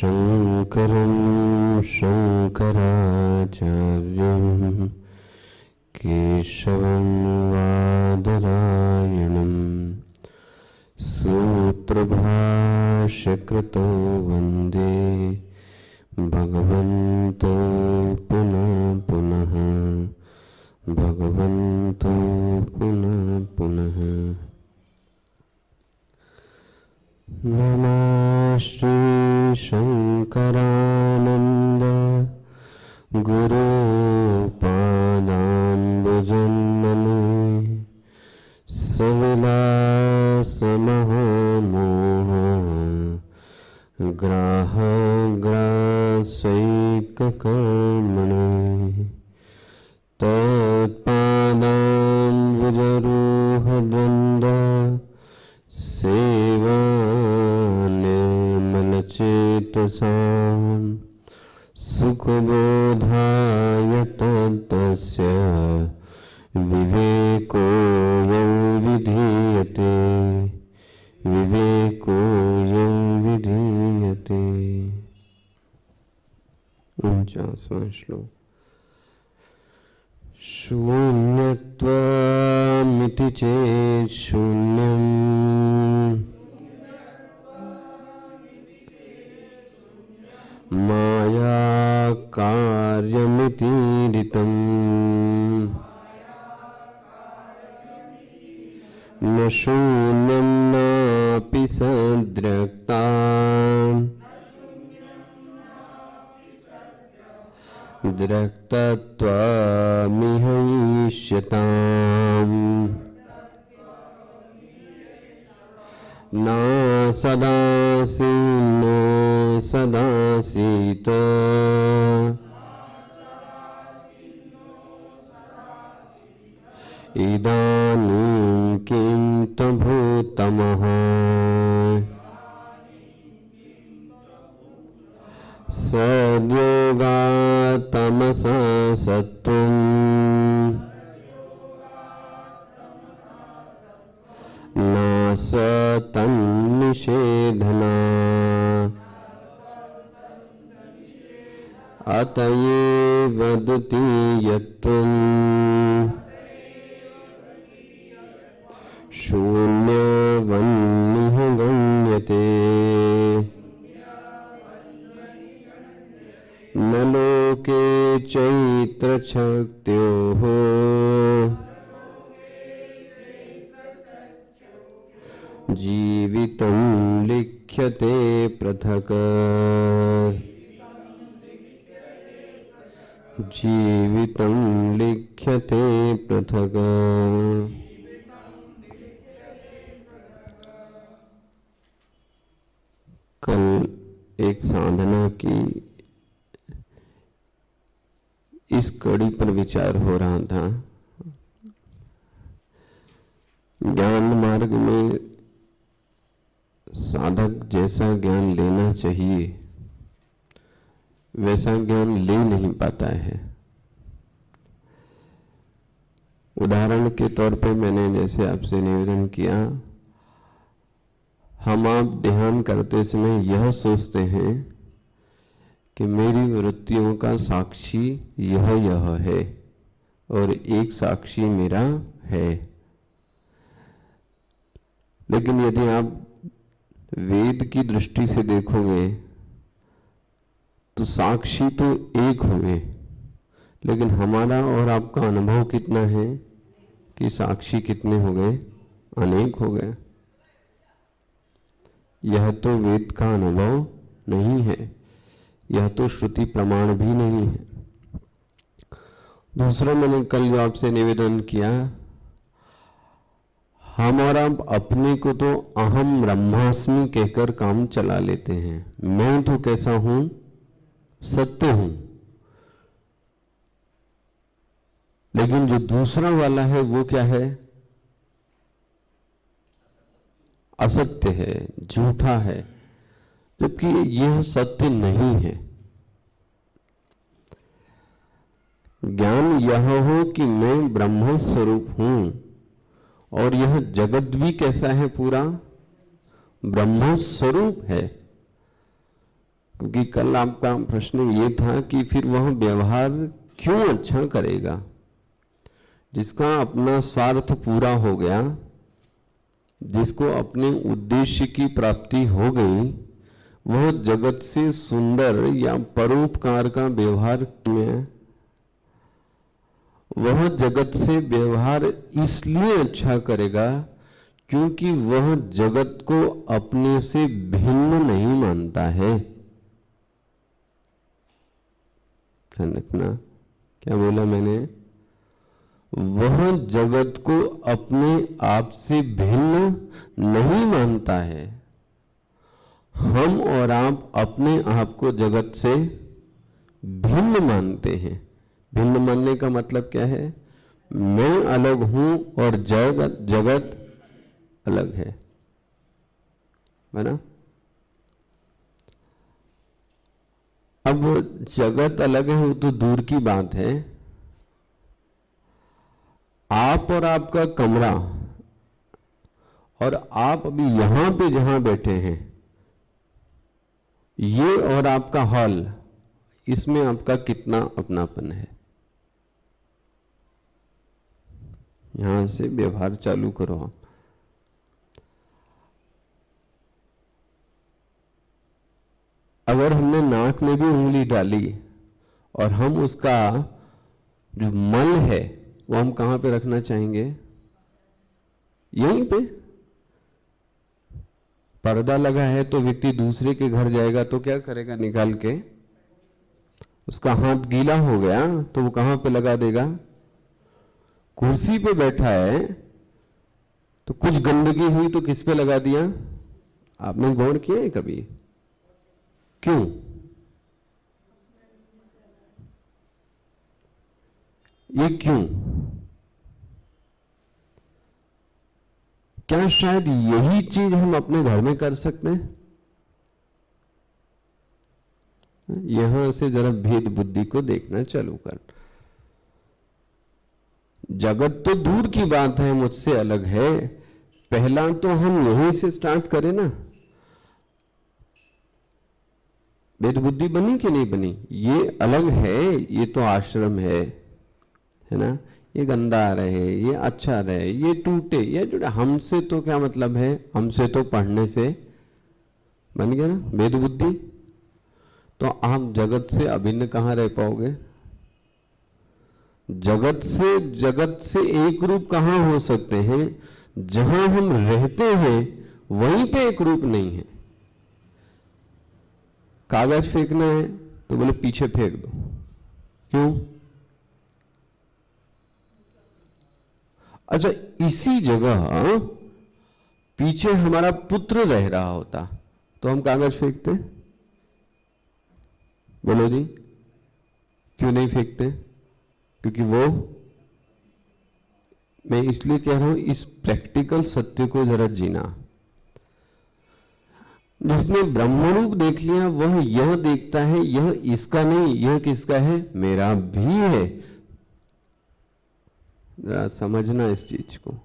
शङ्करं शङ्कराचार्यं केशवं वादरायणं सूत्रभाष्यकृतो वन्दे भगवन्तो पुनः पुनः भगवन्तो पुनः पुनः। नमः श्री शंकरानंद गुरु पादाम्बुजन्मने सविलास महामोह ग्राह ग्रासैककर्मणे तत्पादाम्बुजरोहदण्ड सेवा निर्मलचेतसां सुखबोधाय तस्य विवेको यं विधीयते विवेको यं विधीयते। 49वां श्लोक। शून्यत्वमिति चेत् शून्यम् माया कार्यमितीरितम् न शून्यं नापि सद्रक्ता द्रक्तत्वमिहैष्यताम् न सदासीनो सदासीत इदानीं किं तभूतमः सद्योगात्तमसा सत्त्वम् नास तन्निषेधना अतएव द्वितीयत्वम् शून्यवन्निह गण्यते न लोके चैत्रशक्त्योः जीवितं लिख्यते पृथक् जीवितं लिख्यते पृथक्। कल एक साधना की इस कड़ी पर विचार हो रहा था। ज्ञान मार्ग में साधक जैसा ज्ञान लेना चाहिए वैसा ज्ञान ले नहीं पाता है। उदाहरण के तौर पे मैंने जैसे आपसे निवेदन किया, हम आप ध्यान करते समय यह सोचते हैं कि मेरी वृत्तियों का साक्षी यह है और एक साक्षी मेरा है। लेकिन यदि आप वेद की दृष्टि से देखोगे तो साक्षी तो एक होंगे, लेकिन हमारा और आपका अनुभव कितना है कि साक्षी कितने हो गए? अनेक हो गए। यह तो वेद का अनुभव नहीं है, यह तो श्रुति प्रमाण भी नहीं है। दूसरा, मैंने कल जो आपसे निवेदन किया, हम और आप अपने को तो अहम ब्रह्मास्मि कहकर काम चला लेते हैं। मैं तो कैसा हूं? सत्य हूं। लेकिन जो दूसरा वाला है वो क्या है? असत्य है, झूठा है, जबकि यह सत्य नहीं है। ज्ञान यह हो कि मैं ब्रह्म स्वरूप हूं और यह जगत भी कैसा है? पूरा ब्रह्म स्वरूप है। क्योंकि कल आपका प्रश्न ये था कि फिर वह व्यवहार क्यों अच्छा करेगा जिसका अपना स्वार्थ पूरा हो गया, जिसको अपने उद्देश्य की प्राप्ति हो गई, वह जगत से सुंदर या परोपकार का व्यवहार में, वह जगत से व्यवहार इसलिए अच्छा करेगा क्योंकि वह जगत को अपने से भिन्न नहीं मानता है। ध्यान रखना, क्या बोला मैंने? वह जगत को अपने आप से भिन्न नहीं मानता है। हम और आप अपने आप को जगत से भिन्न मानते हैं। भिन्न मानने का मतलब क्या है? मैं अलग हूं और जगत अलग है ना? अब जगत अलग है वो तो दूर की बात है। आप और आपका कमरा और आप अभी यहां पे जहां बैठे हैं, ये और आपका हॉल, इसमें आपका कितना अपनापन है? यहां से व्यवहार चालू करो आप। अगर हमने नाक में भी उंगली डाली और हम उसका जो मल है वो हम कहां पे रखना चाहेंगे? यहीं पे। पर्दा लगा है तो व्यक्ति दूसरे के घर जाएगा तो क्या करेगा? निकाल के, उसका हाथ गीला हो गया तो वो कहां पे लगा देगा? कुर्सी पे बैठा है तो कुछ गंदगी हुई तो किस पे लगा दिया? आपने गौर किया है कभी? क्यों? ये क्यों? क्या शायद यही चीज हम अपने घर में कर सकते हैं? यहां से जरा भेद बुद्धि को देखना चालू कर। जगत तो दूर की बात है, मुझसे अलग है। पहला तो हम यहीं से स्टार्ट करें ना। भेद बुद्धि बनी कि नहीं बनी? ये अलग है, ये तो आश्रम है ना? ये गंदा रहे, ये अच्छा रहे, ये टूटे, ये जुड़े, हमसे तो क्या मतलब है? हमसे तो पढ़ने से बन गया ना भेद बुद्धि। तो आप जगत से अभिन्न कहां रह पाओगे? जगत से एक रूप कहां हो सकते हैं? जहां हम रहते हैं वहीं पे एक रूप नहीं है। कागज फेंकना है तो बोले पीछे फेंक दो। क्यों? अच्छा, इसी जगह पीछे हमारा पुत्र रह रहा होता तो हम कागज फेंकते? बोलो जी, क्यों नहीं फेंकते? क्योंकि वो, मैं इसलिए कह रहा हूं इस प्रैक्टिकल सत्य को जरा जीना। जिसने ब्रह्मरूप देख लिया वह यह देखता है यह इसका नहीं, यह किसका है? मेरा भी है। जरा समझना इस चीज को।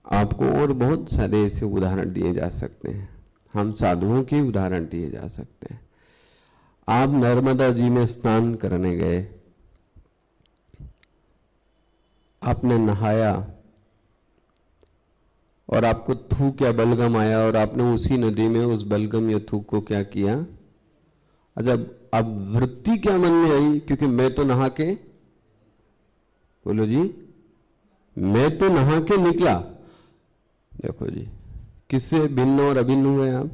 आपको और बहुत सारे ऐसे उदाहरण दिए जा सकते हैं, हम साधुओं के उदाहरण दिए जा सकते हैं। आप नर्मदा जी में स्नान करने गए, आपने नहाया और आपको थूक या बलगम आया और आपने उसी नदी में उस बलगम या थूक को क्या किया? अच्छा, अब वृत्ति क्या मन में आई? क्योंकि मैं तो नहा के, बोलो जी, मैं तो नहा के निकला। देखो जी, किससे भिन्न और अभिन्न हुए आप?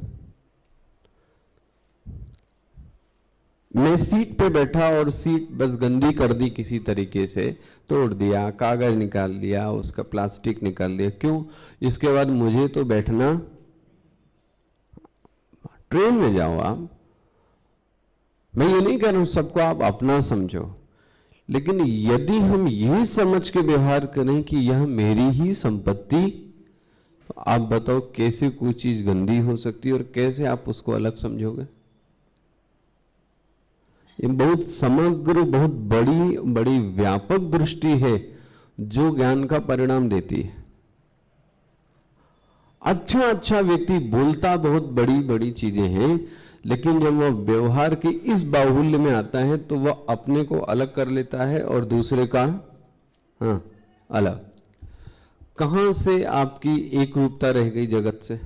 मैं सीट पे बैठा और सीट बस गंदी कर दी, किसी तरीके से तोड़ दिया, कागज निकाल लिया, उसका प्लास्टिक निकाल दिया। क्यों? इसके बाद मुझे तो बैठना, ट्रेन में जाओ आप। मैं ये नहीं कह रहा हूं सबको आप अपना समझो, लेकिन यदि हम ये समझ के व्यवहार करें कि यह मेरी ही संपत्ति, तो आप बताओ कैसे कोई चीज गंदी हो सकती है और कैसे आप उसको अलग समझोगे? ये बहुत समग्र, बहुत बड़ी बड़ी व्यापक दृष्टि है जो ज्ञान का परिणाम देती है। अच्छा अच्छा व्यक्ति बोलता बहुत बड़ी बड़ी चीजें हैं, लेकिन जब वह व्यवहार के इस बाहुल्य में आता है तो वह अपने को अलग कर लेता है और दूसरे का हाँ अलग। कहां से आपकी एक रूपता रह गई जगत से?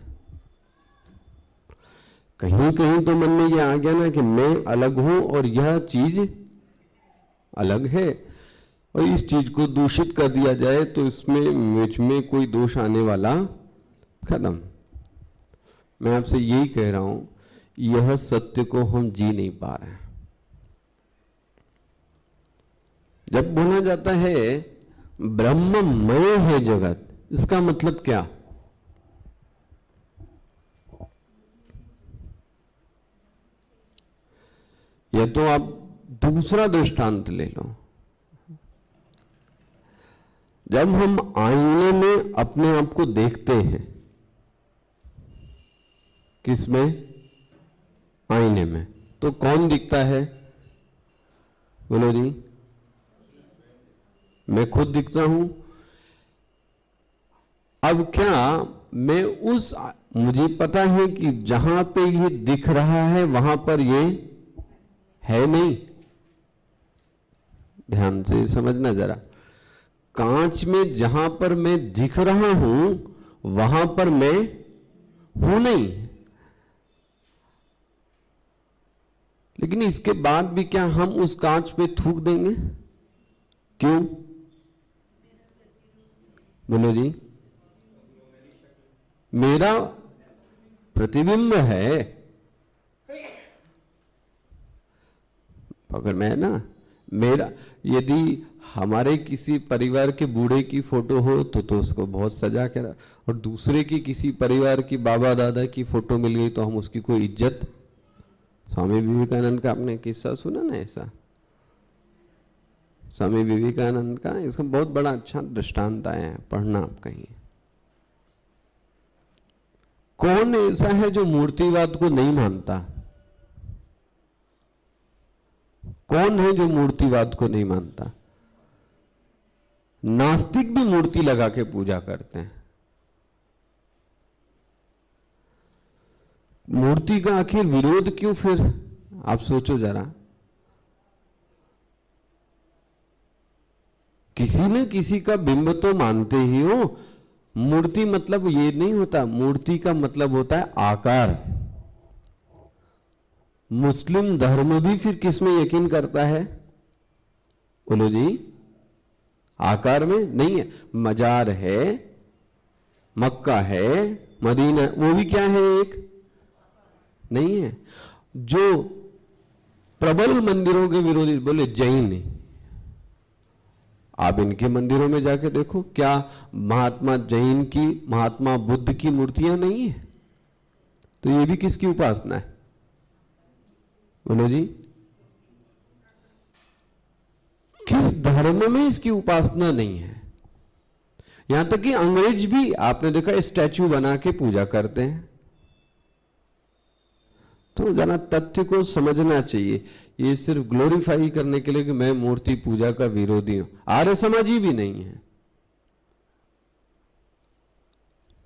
कहीं कहीं तो मन में यह आ गया ना कि मैं अलग हूं और यह चीज अलग है, और इस चीज को दूषित कर दिया जाए तो इसमें मुझ में कोई दोष आने वाला खत्म। मैं आपसे यही कह रहा हूं, यह सत्य को हम जी नहीं पा रहे हैं। जब बोला जाता है ब्रह्ममय है जगत, इसका मतलब क्या? या तो आप दूसरा दृष्टांत ले लो। जब हम आईने में अपने आप को देखते हैं, किसमें? आईने में, तो कौन दिखता है? बोलो जी। मैं खुद दिखता हूं। अब क्या मैं उस, मुझे पता है कि जहां पे ये दिख रहा है वहां पर ये है नहीं। ध्यान से समझना जरा, कांच में जहां पर मैं दिख रहा हूं वहां पर मैं हूं नहीं। लेकिन इसके बाद भी क्या हम उस कांच पे थूक देंगे? क्यों? बोलो जी। मेरा प्रतिबिंब है। अगर मैं ना, मेरा, यदि हमारे किसी परिवार के बूढ़े की फोटो हो तो उसको बहुत सजा के, और दूसरे की किसी परिवार की बाबा दादा की फोटो मिल गई तो हम उसकी कोई इज्जत। स्वामी विवेकानंद का आपने किस्सा सुना ना ऐसा? स्वामी विवेकानंद का इसका बहुत बड़ा अच्छा दृष्टांत आया है, पढ़ना आप कहीं। कौन ऐसा है जो मूर्तिवाद को नहीं मानता? कौन है जो मूर्तिवाद को नहीं मानता? नास्तिक भी मूर्ति लगा के पूजा करते हैं। मूर्ति का आखिर विरोध क्यों फिर? आप सोचो जरा। किसी न किसी का बिंब तो मानते ही हो। मूर्ति मतलब ये नहीं होता, मूर्ति का मतलब होता है आकार। मुस्लिम धर्म भी फिर किस में यकीन करता है? बोलो जी। आकार में नहीं है। मजार है, मक्का है, मदीना, वो भी क्या है? एक नहीं है। जो प्रबल मंदिरों के विरोधी बोले जैन, आप इनके मंदिरों में जाके देखो, क्या महात्मा जैन की, महात्मा बुद्ध की मूर्तियां नहीं है? तो ये भी किसकी उपासना है? बोलो जी। किस धर्म में इसकी उपासना नहीं है? यहां तक कि अंग्रेज भी आपने देखा स्टैचू बना के पूजा करते हैं। तो जरा तथ्य को समझना चाहिए। ये सिर्फ ग्लोरीफाई करने के लिए कि मैं मूर्ति पूजा का विरोधी हूं, आर्य समाजी भी नहीं है।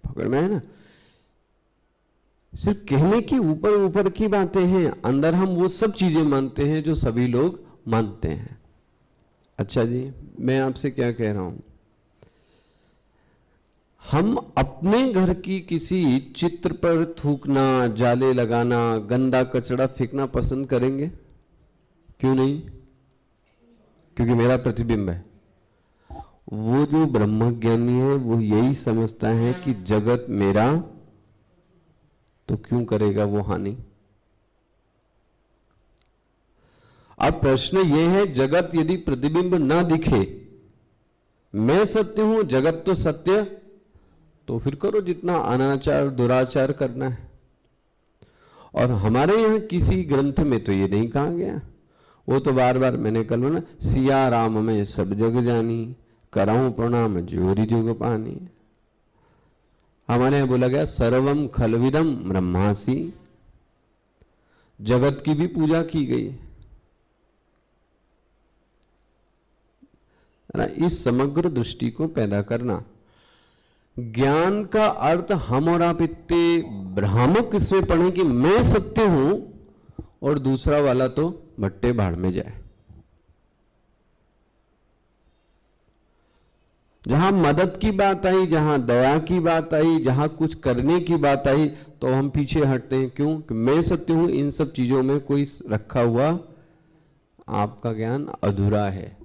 पकड़ में है ना? सिर्फ कहने की ऊपर ऊपर की बातें हैं, अंदर हम वो सब चीजें मानते हैं जो सभी लोग मानते हैं। अच्छा जी, मैं आपसे क्या कह रहा हूं, हम अपने घर की किसी चित्र पर थूकना, जाले लगाना, गंदा कचरा फेंकना पसंद करेंगे? क्यों नहीं? क्योंकि मेरा प्रतिबिंब है। वो जो ब्रह्मज्ञानी है वो यही समझता है कि जगत मेरा, तो क्यों करेगा वो हानि? अब प्रश्न ये है, जगत यदि प्रतिबिंब ना दिखे, मैं सत्य हूं, जगत तो सत्य, तो फिर करो जितना अनाचार दुराचार करना है। और हमारे यहां किसी ग्रंथ में तो ये नहीं कहा गया। वो तो बार बार मैंने कल ना, सिया राम में सब जग जानी, कराऊं प्रणाम जोरी जोग पानी। हमारे यहां बोला गया सर्वम खलविदम ब्रह्मासी, जगत की भी पूजा की गई। इस समग्र दृष्टि को पैदा करना। ज्ञान का अर्थ हम और आप इतने भ्रामक इसमें पढ़े कि मैं सत्य हूं और दूसरा वाला तो भट्टे भाड़ में जाए। जहां मदद की बात आई, जहां दया की बात आई, जहां कुछ करने की बात आई, तो हम पीछे हटते हैं। क्यों? कि मैं सत्य हूं, इन सब चीजों में कोई रखा हुआ आपका ज्ञान अधूरा है।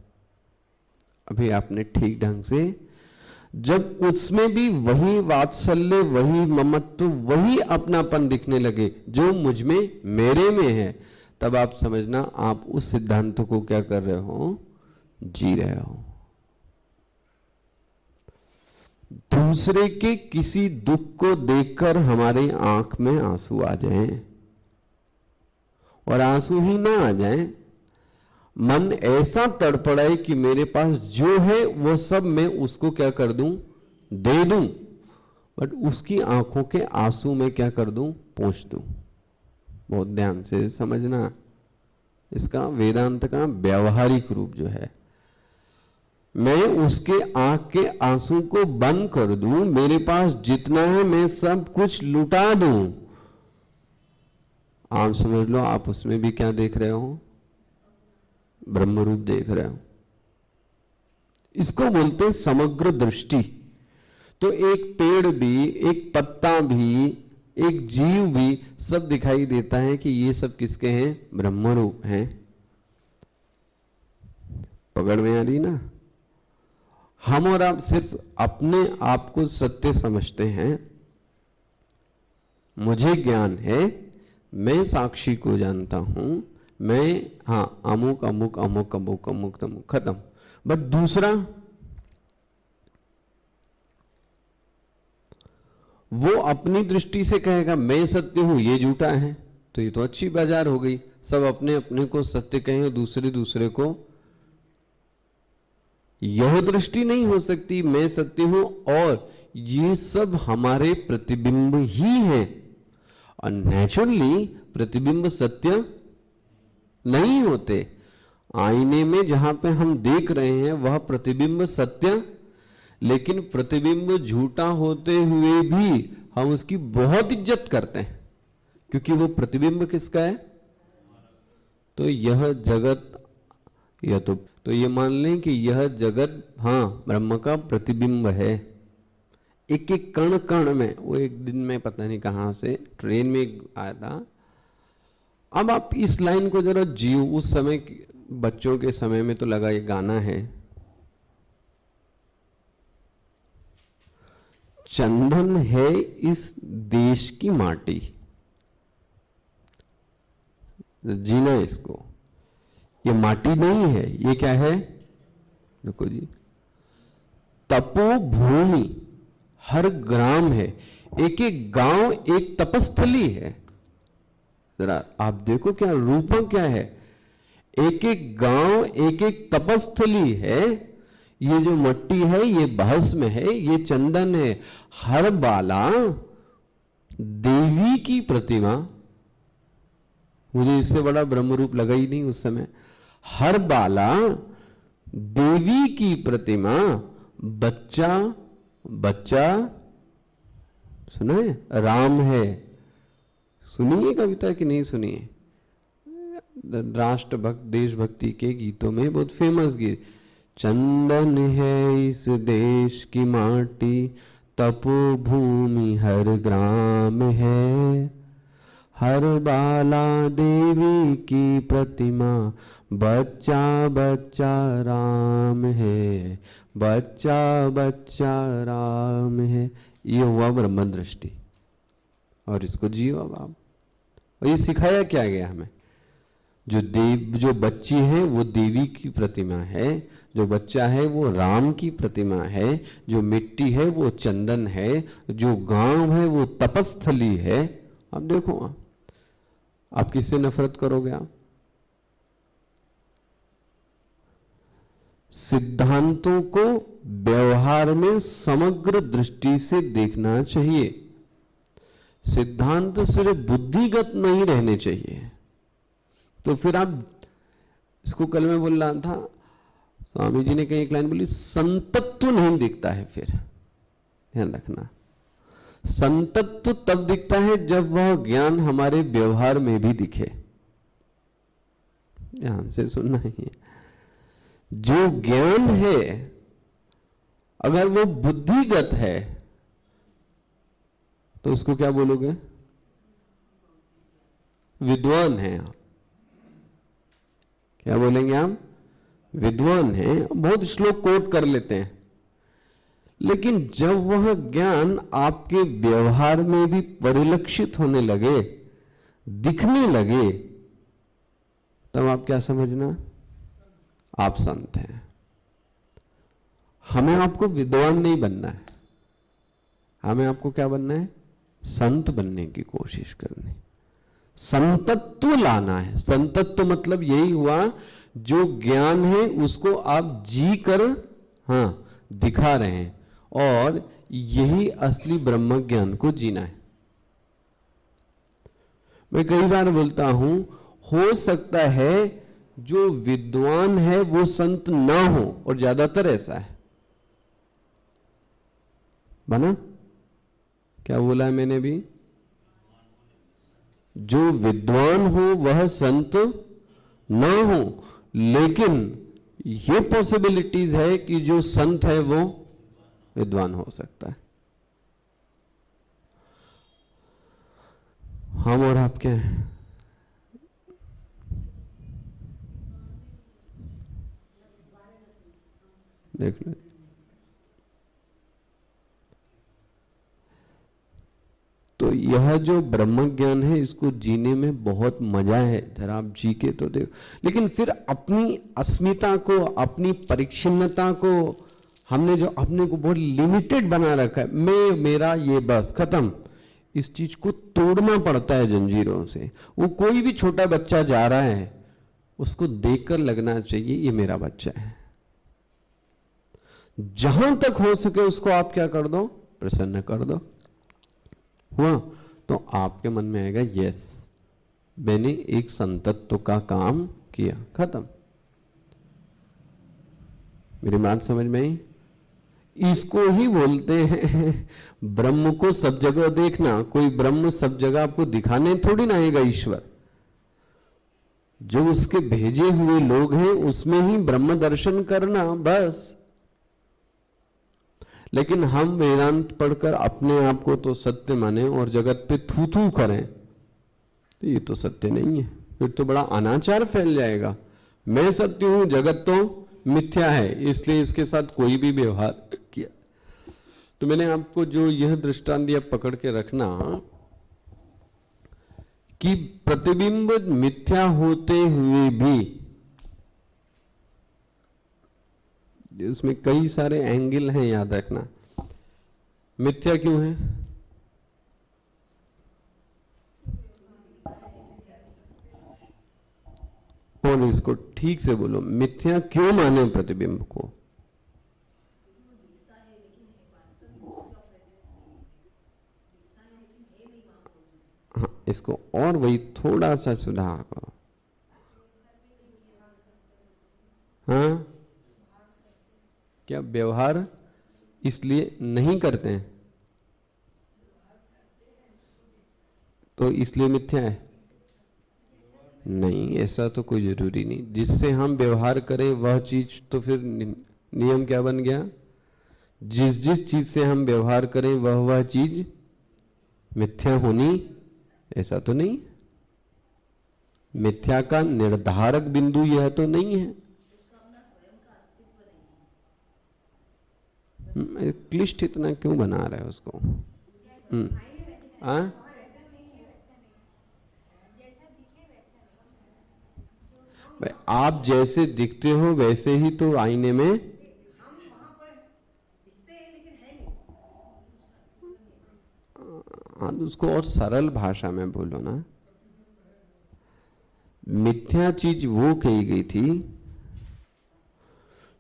अभी आपने ठीक ढंग से, जब उसमें भी वही वात्सल्य, वही ममत्व, वही अपनापन दिखने लगे जो मुझ में, मेरे में है, तब आप समझना आप उस सिद्धांत को क्या कर रहे हो? जी रहे हो। दूसरे के किसी दुख को देखकर हमारी आंख में आंसू आ जाएं, और आंसू ही ना आ जाएं, मन ऐसा तड़पड़ाए कि मेरे पास जो है वो सब मैं उसको क्या कर दूं? दे दूं, बट उसकी आंखों के आंसू में क्या कर दूं? पोंछ दूं। बहुत ध्यान से समझना, इसका वेदांत का व्यवहारिक रूप जो है, मैं उसके आंख के आंसू को बंद कर दूं, मेरे पास जितना है मैं सब कुछ लुटा दूं। आप समझ लो, आप उसमें भी क्या देख रहे हो? ब्रह्म रूप देख रहे हो। इसको बोलते हैं समग्र दृष्टि। तो एक पेड़ भी, एक पत्ता भी, एक जीव भी, सब दिखाई देता है कि ये सब किसके हैं? ब्रह्म रूप हैं। पकड़ में आ रही ना? हम और आप सिर्फ अपने आप को सत्य समझते हैं। मुझे ज्ञान है, मैं साक्षी को जानता हूं, मैं, हाँ, अमुक अमुक अमुक अमुक अमुक अमुक, खत्म। बट दूसरा, वो अपनी दृष्टि से कहेगा मैं सत्य हूं, ये झूठा है। तो ये तो अच्छी बाजार हो गई, सब अपने अपने को सत्य कहें, दूसरे दूसरे को। यह दृष्टि नहीं हो सकती मैं सत्य हूं और ये सब हमारे प्रतिबिंब ही है। और नेचुरली प्रतिबिंब सत्य नहीं होते। आईने में जहां पे हम देख रहे हैं वह प्रतिबिंब सत्य, लेकिन प्रतिबिंब झूठा होते हुए भी हम उसकी बहुत इज्जत करते हैं, क्योंकि वो प्रतिबिंब किसका है? तो यह जगत, यह तो ये मान लें कि यह जगत, हाँ, ब्रह्म का प्रतिबिंब है। एक एक कण कण में। वो एक दिन में पता नहीं कहां से ट्रेन में आया था। अब आप इस लाइन को जरा जियो। उस समय बच्चों के समय में तो लगा ये गाना है, चंदन है इस देश की माटी, जीना इसको। ये माटी नहीं है, ये क्या है? देखो जी, तपोभूमि हर ग्राम है, एक एक गांव एक तपस्थली है। जरा आप देखो क्या रूपा क्या है, एक एक गांव एक एक तपस्थली है। ये जो मट्टी है ये भस्म है, ये चंदन है। हर बाला देवी की प्रतिमा, मुझे इससे बड़ा ब्रह्म रूप लगा ही नहीं उस समय। हर बाला देवी की प्रतिमा, बच्चा बच्चा, सुना है? राम है। सुनिए कविता कि नहीं सुनिए? राष्ट्रभक्त देशभक्ति के गीतों में बहुत फेमस गीत, चंदन है इस देश की माटी, तपोभूमि हर ग्राम है, हर बाला देवी की प्रतिमा, बच्चा बच्चा राम है, बच्चा बच्चा राम है। ये हुआ ब्रह्म दृष्टि। और इसको जियो अब आप। और ये सिखाया क्या गया हमें? जो बच्ची है वो देवी की प्रतिमा है, जो बच्चा है वो राम की प्रतिमा है, जो मिट्टी है वो चंदन है, जो गांव है वो तपस्थली है। अब देखो आप किससे नफरत करोगे? आप सिद्धांतों को व्यवहार में समग्र दृष्टि से देखना चाहिए। सिद्धांत सिर्फ बुद्धिगत नहीं रहने चाहिए। तो फिर आप इसको कल में बोल रहा था, स्वामी जी ने कहीं एक लाइन बोली, संतत्व नहीं दिखता है। फिर ध्यान रखना। संतत्व तब दिखता है जब वह ज्ञान हमारे व्यवहार में भी दिखे। ध्यान से सुनना ही। जो ज्ञान है अगर वो बुद्धिगत है तो उसको क्या बोलोगे? विद्वान है आप। क्या बोलेंगे आप? विद्वान है। बहुत श्लोक कोट कर लेते हैं, लेकिन जब वह ज्ञान आपके व्यवहार में भी परिलक्षित होने लगे, दिखने लगे, तब आप क्या समझना? आप संत हैं। हमें आपको विद्वान नहीं बनना है, हमें आपको क्या बनना है? संत बनने की कोशिश करनी, संतत्व लाना है। संतत्व मतलब यही हुआ, जो ज्ञान है उसको आप जी कर दिखा रहे हैं, और यही असली ब्रह्म ज्ञान को जीना है। मैं कई बार बोलता हूं, हो सकता है जो विद्वान है वो संत ना हो, और ज्यादातर ऐसा है। बना? क्या बोला है मैंने भी? जो विद्वान हो वह संत ना हो, लेकिन ये पॉसिबिलिटीज है कि जो संत है वो विद्वान हो सकता है। हम और आप क्या है? देख लो। तो यह जो ब्रह्म ज्ञान है, इसको जीने में बहुत मजा है। जरा आप जी के तो देखो। लेकिन फिर अपनी अस्मिता को, अपनी परिच्छिन्नता को, हमने जो अपने को बहुत लिमिटेड बना रखा है, मैं, मेरा, ये बस खत्म, इस चीज को तोड़ना पड़ता है जंजीरों से। वो कोई भी छोटा बच्चा जा रहा है, उसको देखकर लगना चाहिए ये मेरा बच्चा है। जहां तक हो सके उसको आप क्या कर दो? प्रसन्न कर दो। हुआ? तो आपके मन में आएगा, यस, मैंने एक संतत्व का काम किया, खत्म। मेरी बात समझ में आई? इसको ही बोलते हैं ब्रह्म को सब जगह देखना। कोई ब्रह्म सब जगह आपको दिखाने थोड़ी ना आएगा। ईश्वर जो उसके भेजे हुए लोग हैं उसमें ही ब्रह्म दर्शन करना, बस। लेकिन हम वेदांत पढ़कर अपने आप को तो सत्य माने और जगत पे थू थू करें, तो ये तो सत्य नहीं है। फिर तो बड़ा अनाचार फैल जाएगा। मैं सत्य हूं, जगत तो मिथ्या है, इसलिए इसके साथ कोई भी व्यवहार किया। तो मैंने आपको जो यह दृष्टांत दिया, पकड़ के रखना कि प्रतिबिंब मिथ्या होते हुए भी, इसमें कई सारे एंगल हैं, याद रखना। मिथ्या क्यों है? और इसको ठीक से बोलो, मिथ्या क्यों माने प्रतिबिंब को? हाँ, इसको और वही थोड़ा सा सुधार करो। हाँ, क्या व्यवहार इसलिए नहीं करते हैं तो इसलिए मिथ्या है? नहीं, ऐसा तो कोई जरूरी नहीं। जिससे हम व्यवहार करें वह चीज तो फिर नियम क्या बन गया? जिस जिस चीज से हम व्यवहार करें वह चीज मिथ्या होनी, ऐसा तो नहीं। मिथ्या का निर्धारक बिंदु यह तो नहीं है। क्लिष्ट इतना क्यों बना रहा है उसको? आप जैसे दिखते हो वैसे ही तो आईने में हाँ, उसको और सरल भाषा में बोलो ना। मिथ्या चीज वो कही गई थी,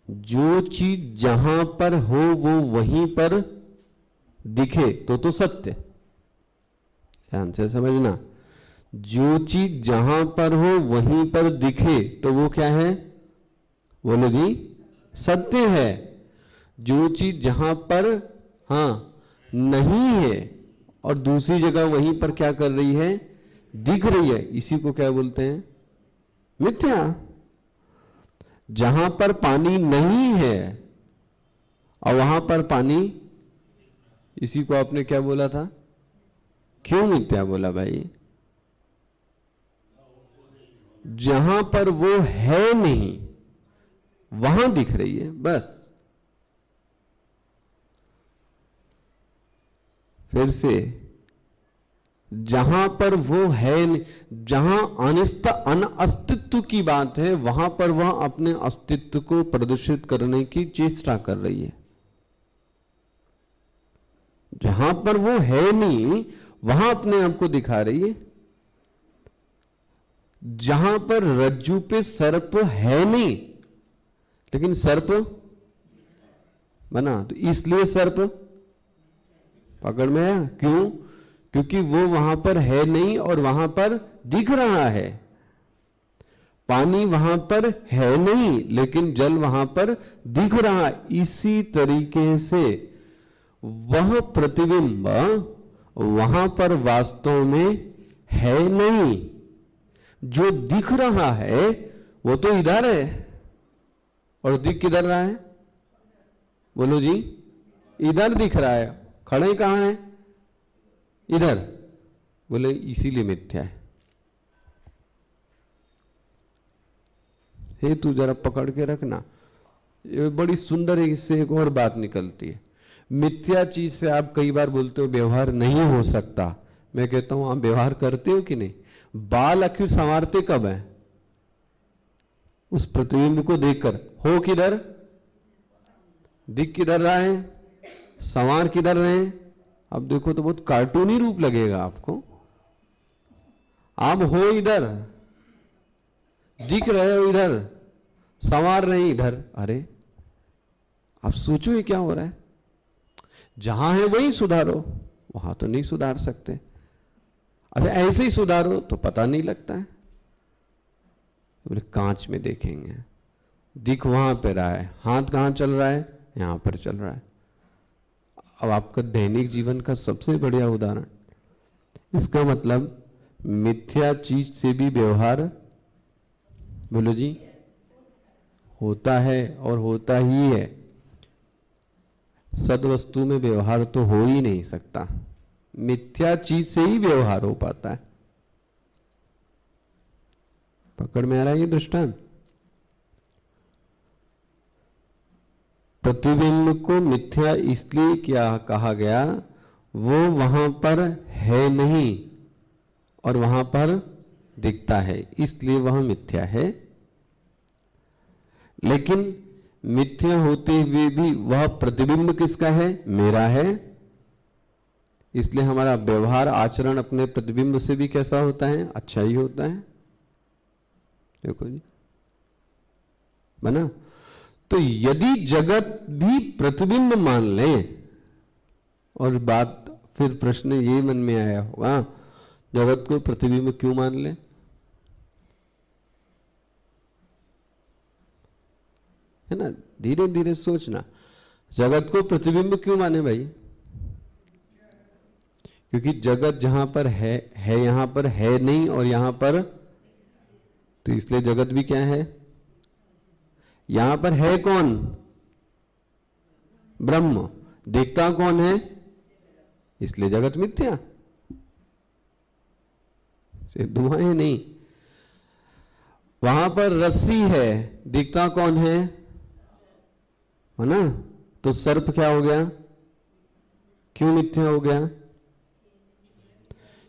जो चीज जहां पर हो वो वहीं पर दिखे तो सत्य। ध्यान से समझना, जो चीज जहां पर हो वहीं पर दिखे तो वो क्या है? बोलो जी, सत्य है। जो चीज जहां पर नहीं है, और दूसरी जगह वहीं पर क्या कर रही है, दिख रही है। इसी को क्या बोलते हैं, मिथ्या। जहां पर पानी नहीं है और वहां पर पानी, इसी को आपने क्या बोला था, क्यों मिथ्या बोला भाई? जहां पर वो है नहीं वहां दिख रही है, बस। फिर से, जहां पर वो है नहीं, जहां अनअस्तित्व की बात है, वहां पर वह अपने अस्तित्व को प्रदर्शित करने की चेष्टा कर रही है। जहां पर वो है नहीं वहां अपने आप को दिखा रही है। जहां पर रज्जू पे सर्प है नहीं लेकिन सर्प बना, तो इसलिए सर्प पकड़ में आया। क्यों? क्योंकि वो वहां पर है नहीं और वहां पर दिख रहा है। पानी वहां पर है नहीं लेकिन जल वहां पर दिख रहा। इसी तरीके से वह प्रतिबिंब वहां पर वास्तव में है नहीं। जो दिख रहा है वो तो इधर है, और दिख किधर रहा है, बोलो जी? इधर दिख रहा है। खड़े कहां है? इधर। बोले इसीलिए मिथ्या है। हे तू जरा पकड़ के रखना, ये बड़ी सुंदर है। इससे एक और बात निकलती है। मिथ्या चीज से आप कई बार बोलते हो व्यवहार नहीं हो सकता। मैं कहता हूं आप व्यवहार करते हो कि नहीं? बाल आखिर संवारते कब है? उस प्रतिबिंब को देखकर। हो किधर, दिख किधर रहा है, संवार किधर रहे हैं? अब देखो तो बहुत कार्टूनी रूप लगेगा आपको। आप हो इधर, दिख रहे हो इधर, संवार रहे इधर। अरे आप सोचो ये क्या हो रहा है? जहां है वहीं सुधारो, वहां तो नहीं सुधार सकते। अच्छा ऐसे ही सुधारो तो पता नहीं लगता है। बोले कांच में देखेंगे, दिख वहां पे रहा है, हाथ कहां चल रहा है, यहां पर चल रहा है। अब आपका दैनिक जीवन का सबसे बढ़िया उदाहरण। इसका मतलब मिथ्या चीज से भी व्यवहार, बोलो जी, होता है और होता ही है। सद्वस्तु में व्यवहार तो हो ही नहीं सकता, मिथ्या चीज से ही व्यवहार हो पाता है। पकड़ में आ रहा है ये दृष्टांत? प्रतिबिंब को मिथ्या इसलिए क्या कहा गया, वो वहां पर है नहीं और वहां पर दिखता है, इसलिए वह मिथ्या है। लेकिन मिथ्या होते हुए भी वह प्रतिबिंब किसका है? मेरा है। इसलिए हमारा व्यवहार आचरण अपने प्रतिबिंब से भी कैसा होता है? अच्छा ही होता है। देखो जी, बना। तो यदि जगत भी प्रतिबिंब मान ले, और बात फिर प्रश्न ये मन में आया होगा, जगत को प्रतिबिंब क्यों मान ले? है ना, धीरे धीरे सोचना। जगत को प्रतिबिंब क्यों माने भाई? क्योंकि जगत जहां पर है यहां पर है नहीं, और यहां पर, तो इसलिए जगत भी क्या है? यहां पर है कौन? ब्रह्म। देखता कौन है? इसलिए जगत मिथ्या। सिर्फ दुआएं नहीं। वहां पर रस्सी है, दिखता कौन है ना? तो सर्प क्या हो गया? क्यों मिथ्या हो गया?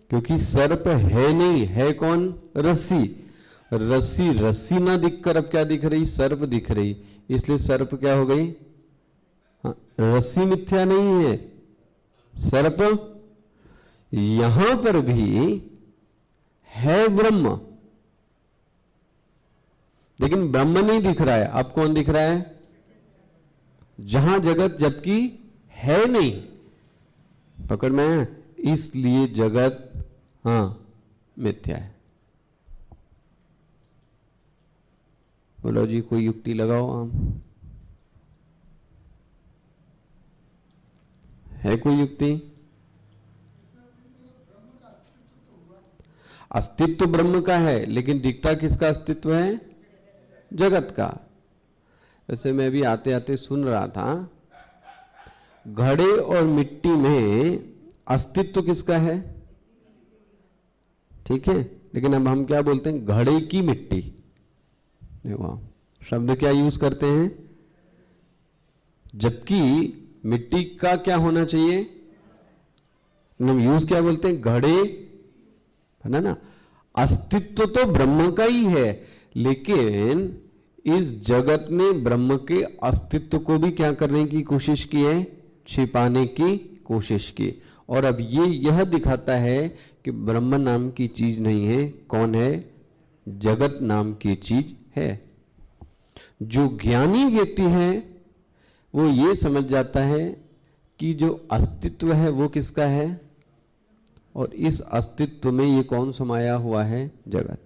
क्योंकि सर्प है नहीं, है कौन? रस्सी। रस्सी रस्सी ना दिखकर अब क्या दिख रही? सर्प दिख रही, इसलिए सर्प क्या हो गई? हाँ, रस्सी मिथ्या नहीं है, सर्प। यहां पर भी है ब्रह्म, लेकिन ब्रह्म नहीं दिख रहा है। अब कौन दिख रहा है? जहां जगत जबकि है नहीं। पकड़ में है? इसलिए जगत हाँ मिथ्या है। बोलो जी, कोई युक्ति लगाओ। आम है कोई युक्ति? अस्तित्व ब्रह्म का है, लेकिन दिखता किसका अस्तित्व है? जगत का। वैसे मैं भी आते आते सुन रहा था, घड़े और मिट्टी में अस्तित्व किसका है? ठीक है, लेकिन अब हम क्या बोलते हैं? घड़े की मिट्टी। देखो शब्द क्या यूज करते हैं, जबकि मिट्टी का क्या होना चाहिए? हम यूज क्या बोलते हैं? घड़े, है ना? अस्तित्व तो ब्रह्म का ही है, लेकिन इस जगत ने ब्रह्म के अस्तित्व को भी क्या करने की कोशिश की है? छिपाने की कोशिश की। और अब ये यह दिखाता है कि ब्रह्म नाम की चीज नहीं है। कौन है? जगत नाम की चीज है। जो ज्ञानी व्यक्ति है वो ये समझ जाता है कि जो अस्तित्व है वो किसका है, और इस अस्तित्व में ये कौन समाया हुआ है? जगत।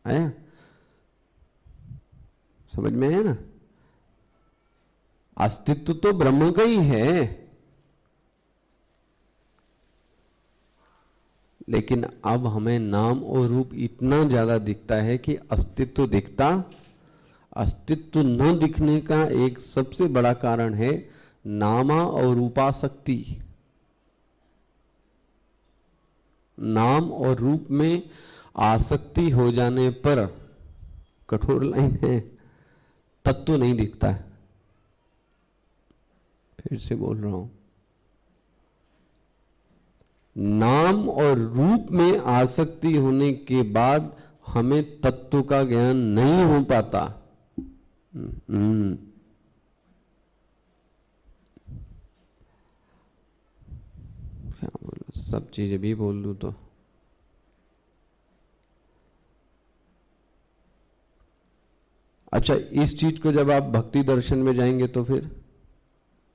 आया समझ में? है ना? अस्तित्व तो ब्रह्म का ही है, लेकिन अब हमें नाम और रूप इतना ज्यादा दिखता है कि अस्तित्व दिखता, अस्तित्व न दिखने का एक सबसे बड़ा कारण है नामा और रूपासक्ति। नाम और रूप में आसक्ति हो जाने पर, कठोर लाइन है, तत्व नहीं दिखता है। फिर से बोल रहा हूं, नाम और रूप में आसक्ति होने के बाद हमें तत्व का ज्ञान नहीं हो पाता। क्या बोल, सब चीजें भी बोल दूं तो अच्छा, इस चीज को जब आप भक्ति दर्शन में जाएंगे तो फिर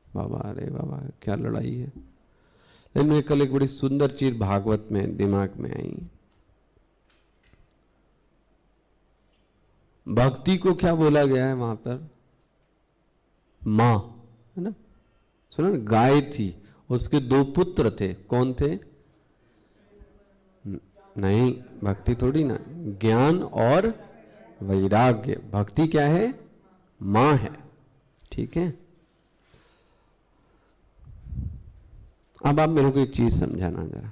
बाबा, अरे बाबा क्या लड़ाई है। लेकिन मैं कल एक बड़ी सुंदर चीज भागवत में दिमाग में आई। भक्ति को क्या बोला गया है वहां पर? मां, है ना? सुना ना? गाय थी, उसके 2 पुत्र थे। कौन थे? नहीं, भक्ति थोड़ी ना, ज्ञान और वैराग्य। भक्ति क्या है? मां है। ठीक है, अब आप मेरे को एक चीज समझाना जरा।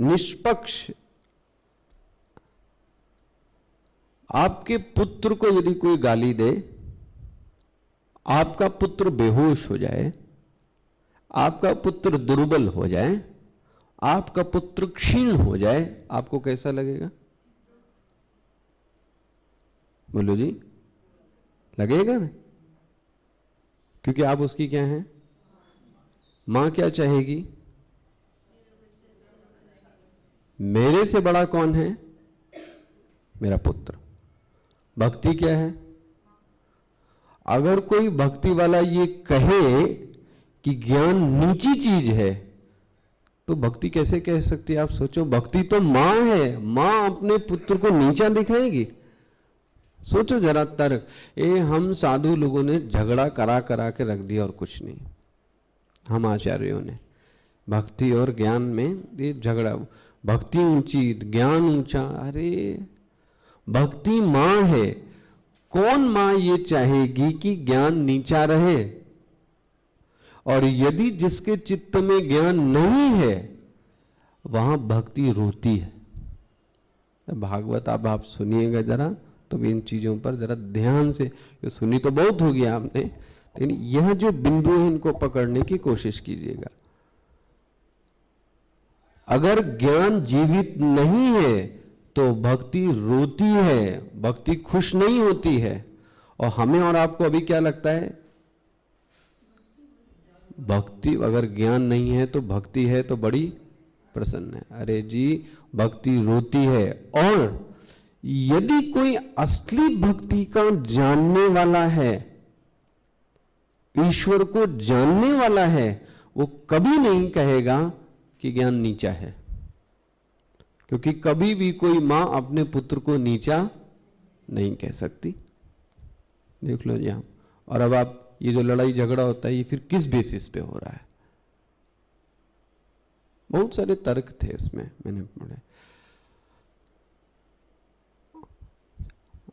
निष्पक्ष आपके पुत्र को यदि कोई गाली दे, आपका पुत्र बेहोश हो जाए, आपका पुत्र दुर्बल हो जाए, आपका पुत्र क्षीण हो जाए, आपको कैसा लगेगा? बोलो जी, लगेगा ना? क्योंकि आप उसकी क्या हैं? मां क्या चाहेगी? मेरे से बड़ा कौन है? मेरा पुत्र। भक्ति क्या है? अगर कोई भक्ति वाला ये कहे कि ज्ञान नीची चीज है, तो भक्ति कैसे कह सकती है? आप सोचो, भक्ति तो मां है, मां अपने पुत्र को नीचा दिखाएगी? सोचो जरा तर्क। हम साधु लोगों ने झगड़ा करा करा के रख दिया और कुछ नहीं। हम आचार्यों ने भक्ति और ज्ञान में ये झगड़ा, भक्ति ऊंची ज्ञान ऊंचा। अरे भक्ति मां है। कौन मां ये चाहेगी कि ज्ञान नीचा रहे? और यदि जिसके चित्त में ज्ञान नहीं है वहां भक्ति रोती है। भागवत अब आप सुनिएगा जरा, तो इन चीजों पर जरा ध्यान से, सुनी तो बहुत होगी आपने, लेकिन यह जो बिंदु है इनको पकड़ने की कोशिश कीजिएगा। अगर ज्ञान जीवित नहीं है तो भक्ति रोती है, भक्ति खुश नहीं होती है। और हमें और आपको अभी क्या लगता है? भक्ति, अगर ज्ञान नहीं है तो भक्ति है तो बड़ी प्रसन्न है। अरे जी, भक्ति रोती है। और यदि कोई असली भक्ति का जानने वाला है, ईश्वर को जानने वाला है, वो कभी नहीं कहेगा कि ज्ञान नीचा है। क्योंकि कभी भी कोई मां अपने पुत्र को नीचा नहीं कह सकती। देख लो जी आप। और अब आप ये जो लड़ाई झगड़ा होता है ये फिर किस बेसिस पे हो रहा है? बहुत सारे तर्क थे इसमें, मैंने पढ़े।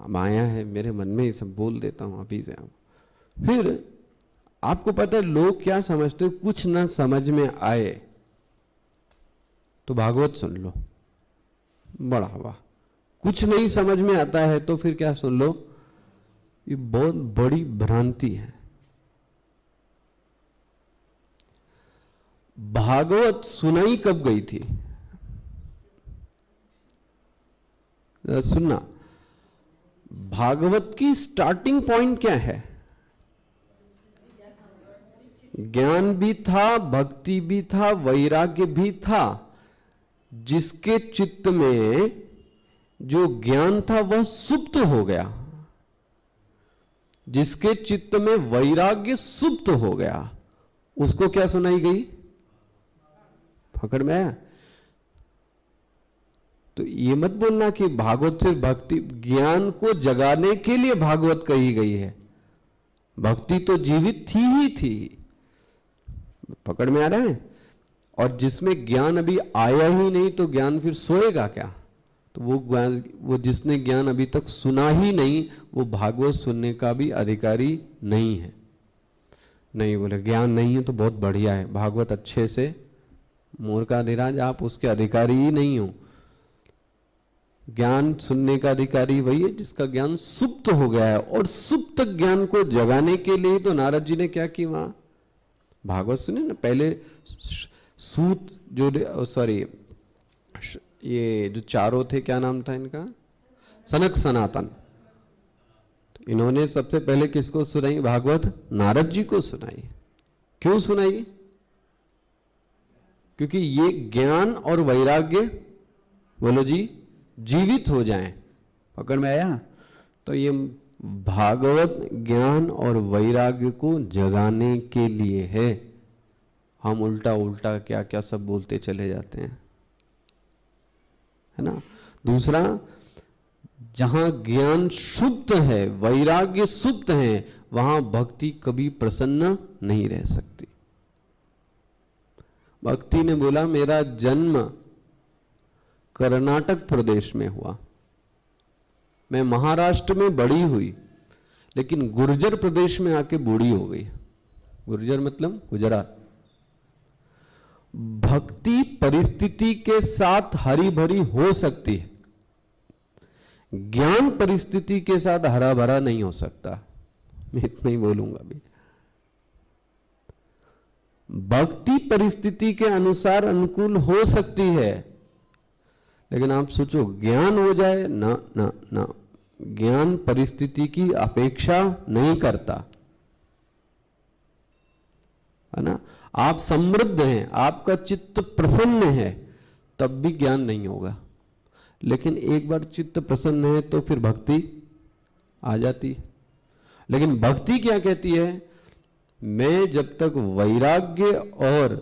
अब आया है मेरे मन में, ये सब बोल देता हूं अभी से। फिर आपको पता है लोग क्या समझते, कुछ ना समझ में आए तो भागवत सुन लो, बड़ा वाह। कुछ नहीं समझ में आता है तो फिर क्या सुन लो, ये बहुत बड़ी भ्रांति है। भागवत सुनाई कब गई थी? सुनना, भागवत की स्टार्टिंग पॉइंट क्या है? ज्ञान भी था, भक्ति भी था, वैराग्य भी था। जिसके चित्त में जो ज्ञान था वह सुप्त हो गया, जिसके चित्त में वैराग्य सुप्त हो गया, उसको क्या सुनाई गई? पकड़ में आया? तो ये मत बोलना कि भागवत से भक्ति, ज्ञान को जगाने के लिए भागवत कही गई है। भक्ति तो जीवित थी ही थी। पकड़ में आ रहा है? और जिसमें ज्ञान अभी आया ही नहीं तो ज्ञान फिर सोएगा क्या? तो वो जिसने ज्ञान अभी तक सुना ही नहीं, वो भागवत सुनने का भी अधिकारी नहीं है। नहीं बोले ज्ञान नहीं है तो बहुत बढ़िया है, भागवत अच्छे से, मूर्खाधिराज आप उसके अधिकारी ही नहीं हो। ज्ञान सुनने का अधिकारी वही है जिसका ज्ञान सुप्त हो गया है। और सुप्त ज्ञान को जगाने के लिए तो नारद जी ने क्या की? वहां भागवत सुने ना, पहले सूत जो सॉरी ये जो चारों थे, क्या नाम था इनका? सनक सनातन। तो इन्होंने सबसे पहले किसको सुनाई भागवत? नारद जी को सुनाई। क्यों सुनाई? क्योंकि ये ज्ञान और वैराग्य, बोलो जी, जीवित हो जाएं। पकड़ में आया? तो ये भागवत ज्ञान और वैराग्य को जगाने के लिए है। हम उल्टा उल्टा क्या क्या सब बोलते चले जाते हैं, है ना। दूसरा, जहां ज्ञान सुप्त है, वैराग्य सुप्त है, वहां भक्ति कभी प्रसन्न नहीं रह सकती। भक्ति ने बोला मेरा जन्म कर्नाटक प्रदेश में हुआ, मैं महाराष्ट्र में बड़ी हुई, लेकिन गुर्जर प्रदेश में आके बूढ़ी हो गई। गुर्जर मतलब गुजरात। भक्ति परिस्थिति के साथ हरी भरी हो सकती है, ज्ञान परिस्थिति के साथ हरा भरा नहीं हो सकता। मैं इतना ही बोलूंगा अभी। भक्ति परिस्थिति के अनुसार अनुकूल हो सकती है, लेकिन आप सोचो ज्ञान हो जाए ना ना ना, ज्ञान परिस्थिति की अपेक्षा नहीं करता, है ना। आप समृद्ध हैं, आपका चित्त प्रसन्न है, तब भी ज्ञान नहीं होगा। लेकिन एक बार चित्त प्रसन्न है तो फिर भक्ति आ जाती है। लेकिन भक्ति क्या कहती है? मैं जब तक वैराग्य और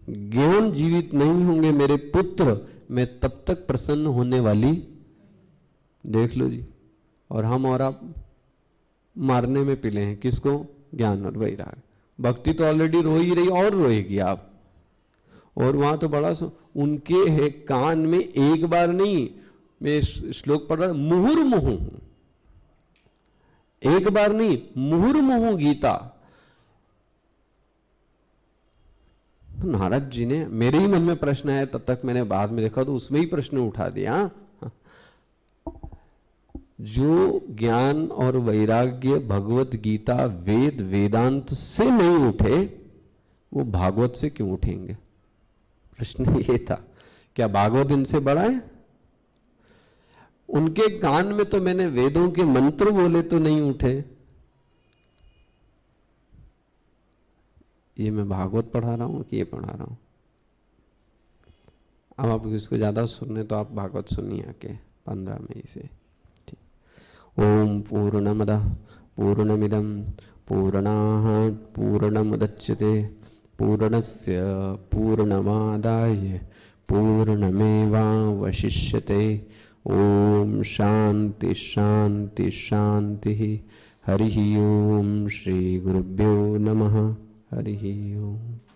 ज्ञान जीवित नहीं होंगे मेरे पुत्र, मैं तब तक प्रसन्न होने वाली। देख लो जी। और हम और आप मारने में पिले हैं किसको? ज्ञान और वैराग्य। भक्ति तो ऑलरेडी रो ही रही, और रोएगी आप। और वहां तो बड़ा उनके है कान में एक बार नहीं, मैं श्लोक पढ़ रहा, मुहुर्मुहु, एक बार नहीं, मुहुर्मुहु गीता। तो नारद जी ने, मेरे ही मन में प्रश्न आया, तब तक मैंने बाद में देखा तो उसमें ही प्रश्न उठा दिया। जो ज्ञान और वैराग्य भगवत गीता वेद वेदांत से नहीं उठे, वो भागवत से क्यों उठेंगे? प्रश्न ये था। क्या भागवत इनसे बड़ा है? उनके कान में तो मैंने वेदों के मंत्र बोले तो नहीं उठे। ये मैं भागवत पढ़ा रहा हूं कि ये पढ़ा रहा हूं? अब आप इसको ज्यादा सुनने तो आप भागवत सुनिए आके 15 मई से। ओम पूर्णमदः पूर्णमिदं पूर्णात् पूर्णमुदच्यते पूर्णस्य पूर्णमादाय पूर्णमेवावशिष्यते। ओम शांति शांति शांति। हरि ओम। श्री गुरुभ्यो नमः। हरि ओम।